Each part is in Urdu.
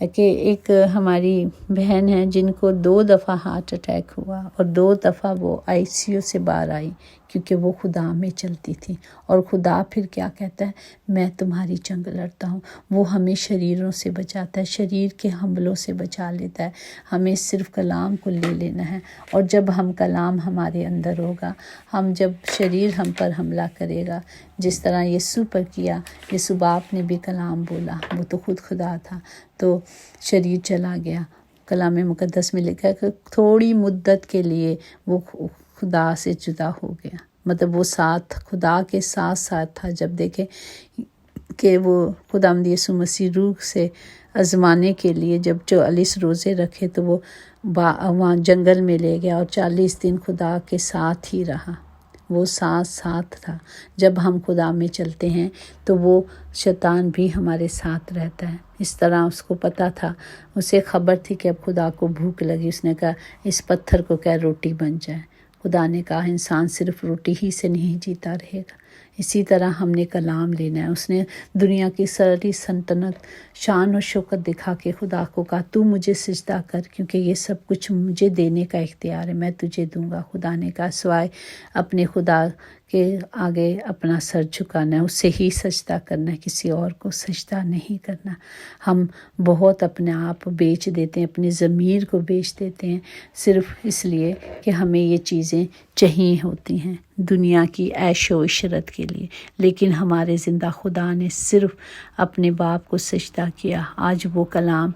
کہ ایک ہماری بہن ہے جن کو 2 دفعہ ہارٹ اٹیک ہوا اور 2 دفعہ وہ ICU سے باہر آئی، کیونکہ وہ خدا میں چلتی تھی۔ اور خدا پھر کیا کہتا ہے، میں تمہاری جنگ لڑتا ہوں۔ وہ ہمیں شریروں سے بچاتا ہے، شریر کے حملوں سے بچا لیتا ہے۔ ہمیں صرف کلام کو لے لینا ہے، اور جب ہم کلام ہمارے اندر ہوگا، ہم جب شریر ہم پر حملہ کرے گا، جس طرح یسوع پر کیا، یسوع باپ نے بھی کلام بولا، وہ تو خود خدا تھا، تو شریر چلا گیا۔ کلام مقدس میں لکھا ہے کہ تھوڑی مدت کے لیے وہ خدا سے جدا ہو گیا، مطلب وہ ساتھ خدا کے ساتھ تھا۔ جب دیکھے کہ وہ خداوند یسوع مسیح روح سے آزمانے کے لیے جب 44 روزے رکھے، تو وہ وہاں جنگل میں لے گیا اور 40 دن خدا کے ساتھ ہی رہا، وہ ساتھ تھا۔ جب ہم خدا میں چلتے ہیں تو وہ شیطان بھی ہمارے ساتھ رہتا ہے۔ اس طرح اس کو پتہ تھا، اسے خبر تھی کہ اب خدا کو بھوک لگی، اس نے کہا اس پتھر کو کیا روٹی بن جائے۔ خدا نے کہا انسان صرف روٹی ہی سے نہیں جیتا رہے گا۔ اسی طرح ہم نے کلام لینا ہے۔ اس نے دنیا کی ساری سلطنت، شان و شوکت دکھا کے خدا کو کہا تو مجھے سجدہ کر، کیونکہ یہ سب کچھ مجھے دینے کا اختیار ہے، میں تجھے دوں گا۔ خدا نے کہا سوائے اپنے خدا کے آگے اپنا سر جھکانا ہے، اسے ہی سجدہ کرنا ہے، کسی اور کو سجدہ نہیں کرنا۔ ہم بہت اپنے آپ بیچ دیتے ہیں، اپنی ضمیر کو بیچ دیتے ہیں، صرف اس لیے کہ ہمیں یہ چیزیں چاہیے ہوتی ہیں دنیا کی عیش و عشرت کے لیے، لیکن ہمارے زندہ خدا نے صرف اپنے باپ کو سجدہ کیا۔ آج وہ کلام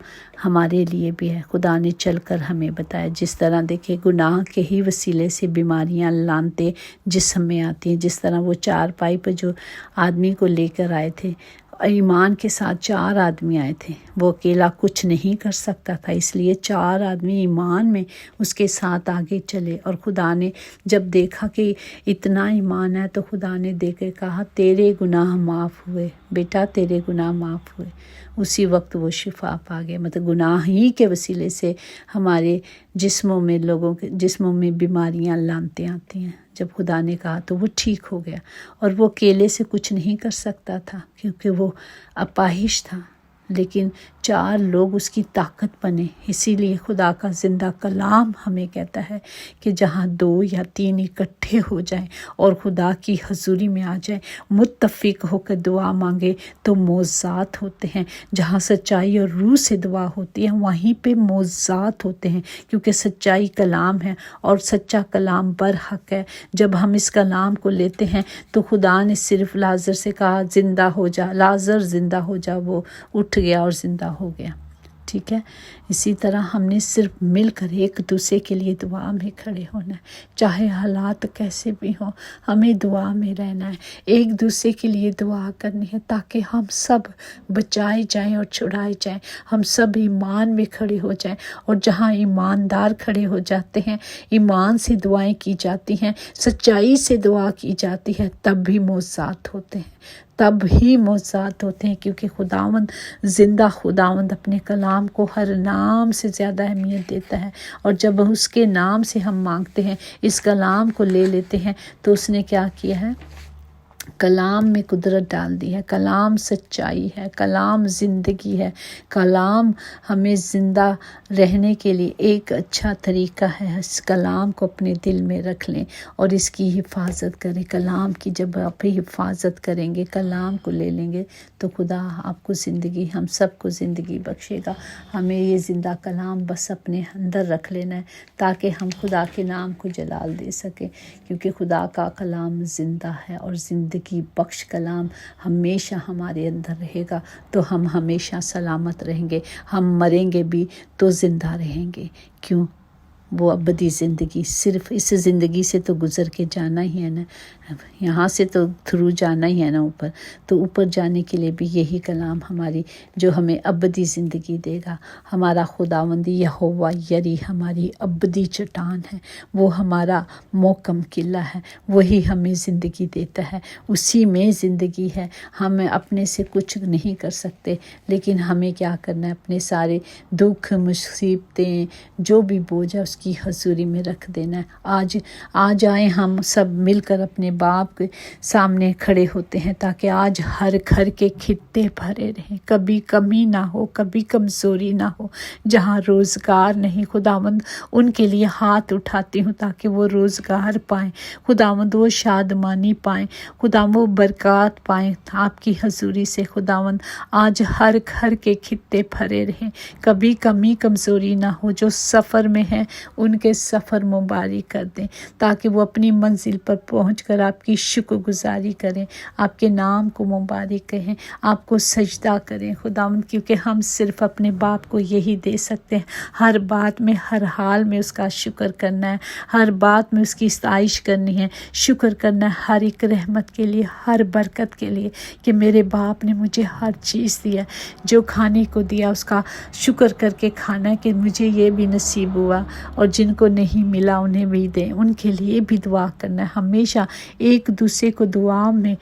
ہمارے لیے بھی ہے، خدا نے چل کر ہمیں بتایا۔ جس طرح دیکھیں گناہ کے ہی وسیلے سے بیماریاں لانتے جسم میں آتی ہیں، جس طرح وہ 4 پائی پہ جو آدمی کو لے کر آئے تھے، ایمان کے ساتھ 4 آدمی آئے تھے، وہ اکیلا کچھ نہیں کر سکتا تھا، اس لیے 4 آدمی ایمان میں اس کے ساتھ آگے چلے۔ اور خدا نے جب دیکھا کہ اتنا ایمان ہے تو خدا نے دیکھ کے کہا تیرے گناہ معاف ہوئے بیٹا، تیرے گناہ معاف ہوئے۔ اسی وقت وہ شفا پا گئے۔ مطلب گناہ ہی کے وسیلے سے ہمارے جسموں میں، لوگوں کے جسموں میں بیماریاں لانتے آتی ہیں۔ جب خدا نے کہا تو وہ ٹھیک ہو گیا، اور وہ اکیلے سے کچھ نہیں کر سکتا تھا کیونکہ وہ اپاہج تھا، لیکن 4 لوگ اس کی طاقت بنے۔ اسی لیے خدا کا زندہ کلام ہمیں کہتا ہے کہ جہاں 2 یا 3 اکٹھے ہو جائیں اور خدا کی حضوری میں آ جائیں، متفق ہو کر دعا مانگے تو معجزات ہوتے ہیں۔ جہاں سچائی اور روح سے دعا ہوتی ہے وہیں پہ معجزات ہوتے ہیں، کیونکہ سچائی کلام ہے اور سچا کلام برحق ہے۔ جب ہم اس کلام کو لیتے ہیں تو خدا نے صرف لازر سے کہا زندہ ہو جا، لازر زندہ ہو جا، وہ اٹھ گیا اور زندہ ہو گیا۔ ٹھیک ہے، اسی طرح ہم نے صرف مل کر ایک دوسرے کے لیے دعا میں کھڑے ہونا ہے، چاہے حالات کیسے بھی ہوں، ہمیں دعا میں رہنا ہے، ایک دوسرے کے لیے دعا کرنی ہے تاکہ ہم سب بچائے جائیں اور چھڑائے جائیں، ہم سب ایمان میں کھڑے ہو جائیں۔ اور جہاں ایماندار کھڑے ہو جاتے ہیں، ایمان سے دعائیں کی جاتی ہیں، سچائی سے دعا کی جاتی ہے، تب بھی معجزات ہوتے ہیں، تب ہی معجزات ہوتے ہیں، کیونکہ خداوند زندہ خداوند اپنے کلام کو ہر نام سے زیادہ اہمیت دیتا ہے۔ اور جب اس کے نام سے ہم مانگتے ہیں، اس کلام کو لے لیتے ہیں، تو اس نے کیا کیا ہے، کلام میں قدرت ڈال دی ہے، کلام سچائی ہے، کلام زندگی ہے، کلام ہمیں زندہ رہنے کے لیے ایک اچھا طریقہ ہے۔ اس کلام کو اپنے دل میں رکھ لیں اور اس کی حفاظت کریں۔ کلام کی جب آپ حفاظت کریں گے، کلام کو لے لیں گے، تو خدا آپ کو زندگی، ہم سب کو زندگی بخشے گا۔ ہمیں یہ زندہ کلام بس اپنے اندر رکھ لینا ہے تاکہ ہم خدا کے نام کو جلال دے سکیں، کیونکہ خدا کا کلام زندہ ہے اور زندگی بخش کلام ہمیشہ ہمارے اندر رہے گا، تو ہم ہمیشہ سلامت رہیں گے، ہم مریں گے بھی تو زندہ رہیں گے۔ کیوں؟ وہ ابدی زندگی، صرف اس زندگی سے تو گزر کے جانا ہی ہے نا، یہاں سے تو تھرو جانا ہی ہے نا اوپر، تو اوپر جانے کے لیے بھی یہی کلام ہماری جو ہمیں ابدی زندگی دے گا۔ ہمارا خداوند یہوہ یری ہماری ابدی چٹان ہے، وہ ہمارا محکم قلعہ ہے، وہی ہمیں زندگی دیتا ہے، اسی میں زندگی ہے۔ ہم اپنے سے کچھ نہیں کر سکتے، لیکن ہمیں کیا کرنا ہے، اپنے سارے دکھ، مصیبتیں، جو بھی بوجھ ہے اس کی حضوری میں رکھ دینا ہے۔ آج آئیں ہم سب مل کر اپنے باپ کے سامنے کھڑے ہوتے ہیں تاکہ آج ہر گھر کے خطے بھرے رہیں، کبھی کمی نہ ہو، کبھی کمزوری نہ ہو۔ جہاں روزگار نہیں خداوند ان کے لیے ہاتھ اٹھاتی ہوں تاکہ وہ روزگار پائیں، خداوند وہ شادمانی پائیں، خداوند وہ برکات پائیں آپ کی حضوری سے۔ خداوند آج ہر گھر کے خطے بھرے رہیں، کبھی کمی کمزوری نہ ہو۔ جو سفر میں ہیں ان کے سفر مبارک کر دیں تاکہ وہ اپنی منزل پر پہنچ کر آپ کی شکر گزاری کریں، آپ کے نام کو مبارک کہیں، آپ کو سجدہ کریں خداوند، کیونکہ ہم صرف اپنے باپ کو یہی دے سکتے ہیں۔ ہر بات میں، ہر حال میں اس کا شکر کرنا ہے، ہر بات میں اس کی ستائش کرنی ہے، شکر کرنا ہے ہر ایک رحمت کے لیے، ہر برکت کے لیے کہ میرے باپ نے مجھے ہر چیز دیا، جو کھانے کو دیا اس کا شکر کر کے کھانا کہ مجھے یہ بھی نصیب ہوا، اور جن کو نہیں ملا انہیں بھی دیں، ان کے لیے بھی دعا کرنا ہے۔ ہمیشہ ایک دوسرے کو دعا میں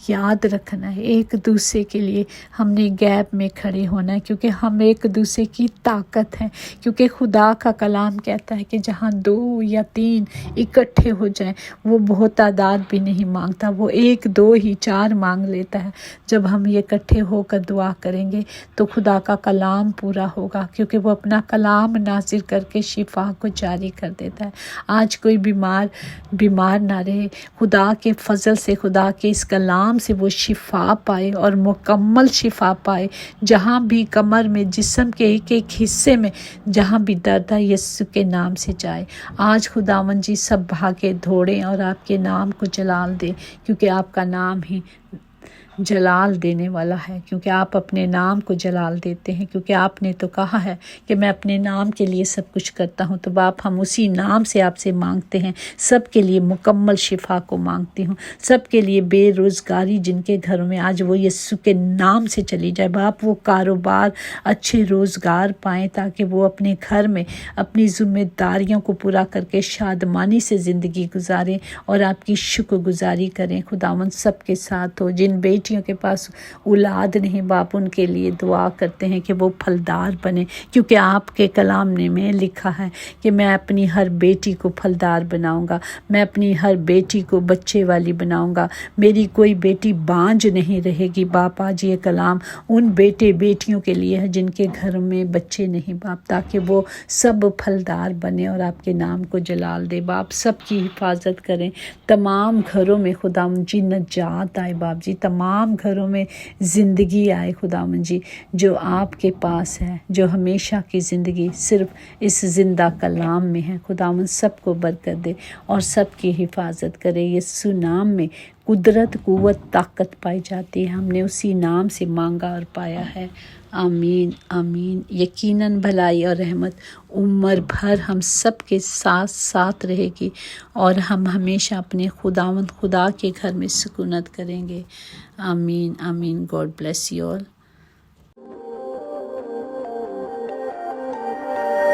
یاد رکھنا ہے، ایک دوسرے کے لیے ہم نے گیپ میں کھڑے ہونا ہے، کیونکہ ہم ایک دوسرے کی طاقت ہیں، کیونکہ خدا کا کلام کہتا ہے کہ جہاں 2 یا 3 اکٹھے ہو جائیں وہ بہت تعداد بھی نہیں مانگتا، وہ 1 2 ہی 4 مانگ لیتا ہے۔ جب ہم یہ اکٹھے ہو کر دعا کریں گے تو خدا کا کلام پورا ہوگا، کیونکہ وہ اپنا کلام نازل کر کے شفا کو جاری کر دیتا ہے۔ آج کوئی بیمار نہ رہے، خدا کے فضل سے، خدا کے اس کلام سے وہ شفا پائے اور مکمل شفا پائے۔ جہاں بھی کمر میں، جسم کے ایک ایک حصے میں جہاں بھی درد ہے، یسوع کے نام سے جائے۔ آج خداوند جی سب بھاگے دوڑیں اور آپ کے نام کو جلال دیں، کیونکہ آپ کا نام ہی جلال دینے والا ہے، کیونکہ آپ اپنے نام کو جلال دیتے ہیں، کیونکہ آپ نے تو کہا ہے کہ میں اپنے نام کے لیے سب کچھ کرتا ہوں۔ تو باپ ہم اسی نام سے آپ سے مانگتے ہیں، سب کے لیے مکمل شفا کو مانگتی ہوں، سب کے لیے بے روزگاری جن کے گھروں میں آج وہ یسوع کے نام سے چلی جائے باپ، وہ کاروبار اچھے روزگار پائیں تاکہ وہ اپنے گھر میں اپنی ذمہ داریوں کو پورا کر کے شادمانی سے زندگی گزاریں اور آپ کی شکر گزاری کریں۔ خداوند سب کے ساتھ ہو، جن بیٹیوں کے پاس اولاد نہیں باپ ان کے لیے دعا کرتے ہیں کہ وہ پھلدار بنیں، کیونکہ آپ کے کلام نے میں لکھا ہے کہ میں اپنی ہر بیٹی کو پھلدار بناؤں گا، میں اپنی ہر بیٹی کو بچے والی بناؤں گا، میری کوئی بیٹی بانجھ نہیں رہے گی باپ۔ آج یہ کلام ان بیٹے بیٹیوں کے لیے ہے جن کے گھروں میں بچے نہیں باپ، تاکہ وہ سب پھلدار بنے اور آپ کے نام کو جلال دے باپ۔ سب کی حفاظت کریں، تمام گھروں میں خداوند جی نجات آئے باپ جی، تمام گھروں میں زندگی آئے خداوند جی، جو آپ کے پاس ہے، جو ہمیشہ کی زندگی صرف اس زندہ کلام میں ہے۔ خداوند سب کو برکت دے اور سب کی حفاظت کرے۔ یسوع نام میں قدرت، قوت، طاقت پائی جاتی ہے، ہم نے اسی نام سے مانگا اور پایا ہے، آمین آمین۔ یقیناً بھلائی اور رحمت عمر بھر ہم سب کے ساتھ ساتھ رہے گی اور ہم ہمیشہ اپنے خداوند خدا کے گھر میں سکونت کریں گے، آمین آمین۔ God bless you all.